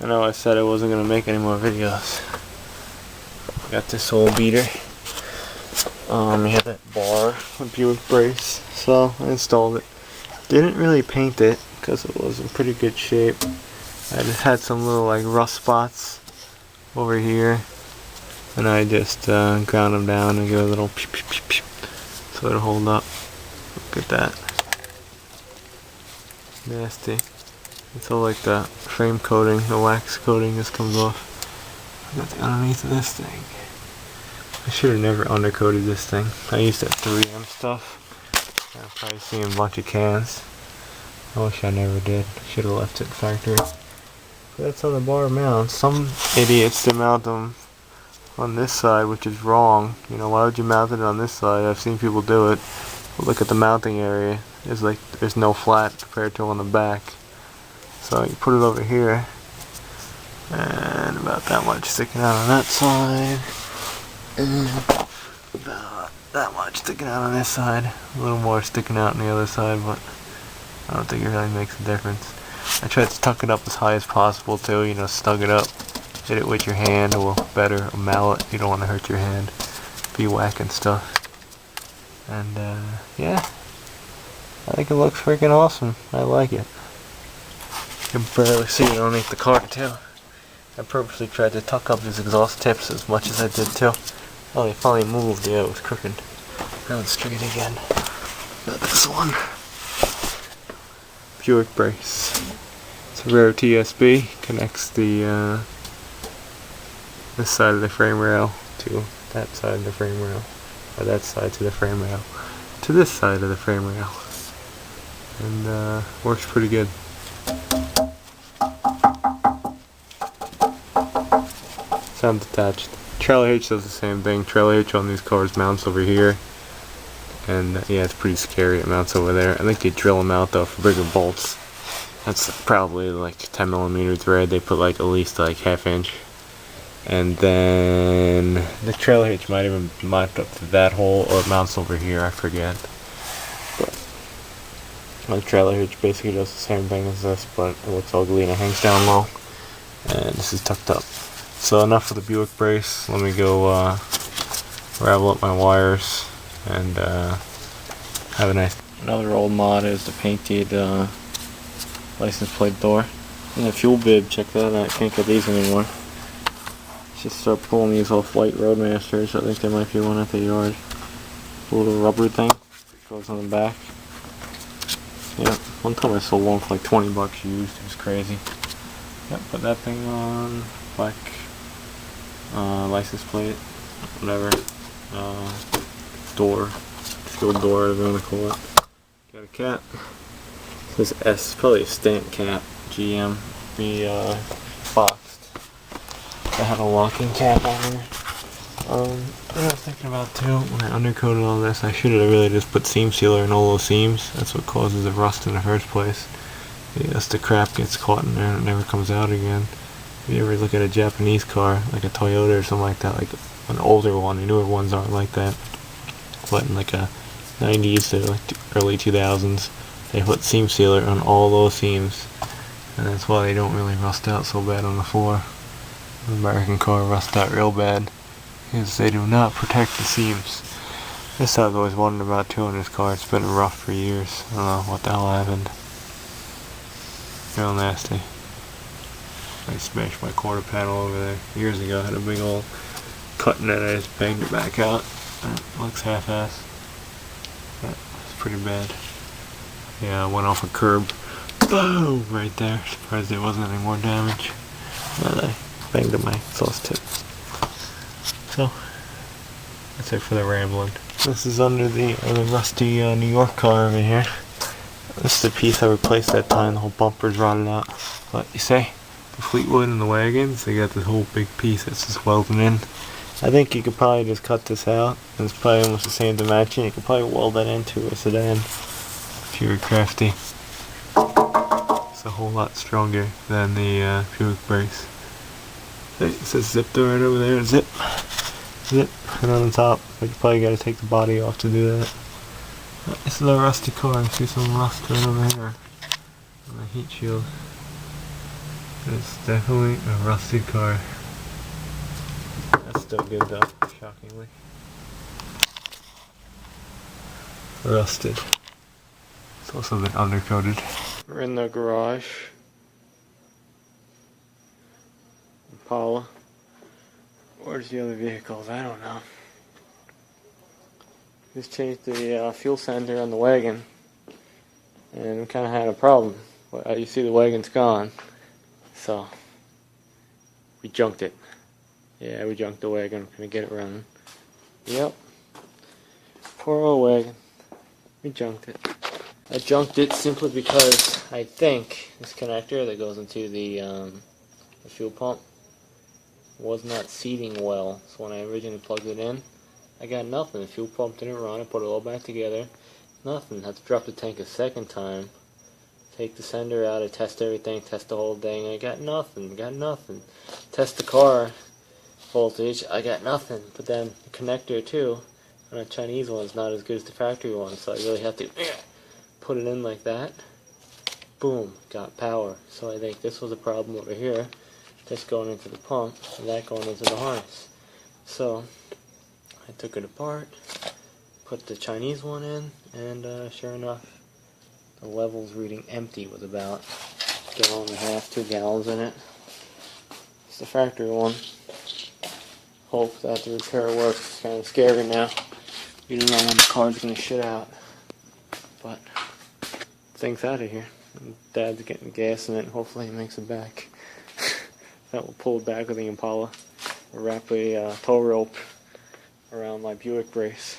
I know I said I wasn't going to make any more videos. I got this old beater. We had that bar with Buick brace, so I installed it. Didn't really paint it because it was in pretty good shape. I just had some little like rust spots over here, and I just ground them down and give a little pew, pew, pew, pew, so it'll hold up. Look at that. Nasty. It's all like the frame coating, the wax coating just comes off. Got the underneath of this thing. I should have never undercoated this thing. I used that 3M stuff. I've probably seen a bunch of cans. I wish I never did. Should have left it factory. But that's on the bar mount. Some idiots to mount them on this side, which is wrong. You know, why would you mount it on this side? I've seen people do it. But look at the mounting area. It's like there's no flat compared to on the back. So you put it over here, and about that much sticking out on that side, and about that much sticking out on this side. A little more sticking out on the other side, but I don't think it really makes a difference. I tried to tuck it up as high as possible too, you know, snug it up. Hit it with your hand, or better, a mallet. You don't want to hurt your hand. Be whacking stuff. And yeah, I think it looks freaking awesome. I like it. You can barely see it underneath the car too. I purposely tried to tuck up these exhaust tips as much as I did too. Oh, they finally moved. Yeah, it was crooked. Now it's straight again. Not this one. Buick brace. It's a rare TSB. Connects the this side of the frame rail to that side of the frame rail, or that side to the frame rail, to this side of the frame rail, and works pretty good. Sound detached. Trailer hitch does the same thing. Trailer hitch on these cars mounts over here, and yeah, it's pretty scary. It mounts over there. I think they drill them out though for bigger bolts. That's probably like 10mm thread. They put like at least like 1/2 inch, and then the trailer hitch might even mount up to that hole, or it mounts over here. I forget. But my trailer hitch basically does the same thing as this, but it looks ugly and it hangs down low. And this is tucked up. So enough of the Buick brace. Let me go ravel up my wires and have a nice. Another old mod is the painted license plate door and the fuel bib. Check that out. Can't get these anymore. Just start pulling these off white Roadmasters. I think there might be one at the yard. A little rubber thing goes on the back. Yeah, one time I sold one for like 20 bucks used. It was crazy. Yep, put that thing on. Black license plate, whatever, door, fuel door, whatever you want to call it. Got a cap. This S, probably a stamp cap, GM, boxed. I have a locking cap on here. What I was thinking about too, when I undercoated all this, I should have really just put seam sealer in all those seams. That's what causes the rust in the first place. Yes, the crap gets caught in there and it never comes out again. If you ever look at a Japanese car, like a Toyota or something like that, like an older one, the newer ones aren't like that, but in like a 90s to like early 2000s, they put seam sealer on all those seams, and that's why they don't really rust out so bad on the floor. The American car rust out real bad, because they do not protect the seams. This I've always wondered about too in this car. It's been rough for years. I don't know what the hell happened. Real nasty. I smashed my quarter panel over there years ago. I had a big old cut in it. I just banged it back out. It looks half-assed. It's pretty bad. Yeah, I went off a curb. Boom! Right there. Surprised there wasn't any more damage. And I banged up my exhaust tip. So, that's it for the rambling. This is under the rusty New York car over here. This is the piece I replaced that time. The whole bumper's rotted out. But you see, the Fleetwood and the Wagons, they got this whole big piece that's just welded in. I think you could probably just cut this out, and it's probably almost the same dimension. You could probably weld that into a sedan if you were crafty. It's a whole lot stronger than the Buick brace. It says zip door right over there. Zip, zip, and on the top. But you probably got to take the body off to do that. This is a rusty car. I see some rust right over here on the heat shield. It's definitely a rusted car. That's still good though, shockingly. Rusted. It's also been undercoated. We're in the garage. Impala. Where's the other vehicles? I don't know. Just changed the fuel sender on the wagon, and we kind of had a problem. You see the wagon's gone, so we junked it. Yeah, we junked the wagon. We're gonna get it running. Yep. Poor old wagon. We junked it. I junked it simply because I think this connector that goes into the fuel pump was not seating well. So when I originally plugged it in, I got nothing. The fuel pump didn't run. I put it all back together. Nothing. Had to drop the tank a second time. Take the sender out. I test everything. Test the whole thing. I got nothing. Got nothing. Test the car voltage. I got nothing. But then the connector too, on a Chinese one, is not as good as the factory one. So I really have to put it in like that. Boom. Got power. So I think this was a problem over here. This going into the pump and that going into the harness. So I took it apart, put the Chinese one in, and sure enough, the levels reading empty with about a gallon and a half, 2 gallons in it. It's the factory one. Hope that the repair works. It's kind of scary now. You don't know when the car's going to shit out. But thing's out of here. Dad's getting gas in it, and hopefully he makes it back. That will pull it back with the Impala. Or wrap a tow rope around my Buick brace.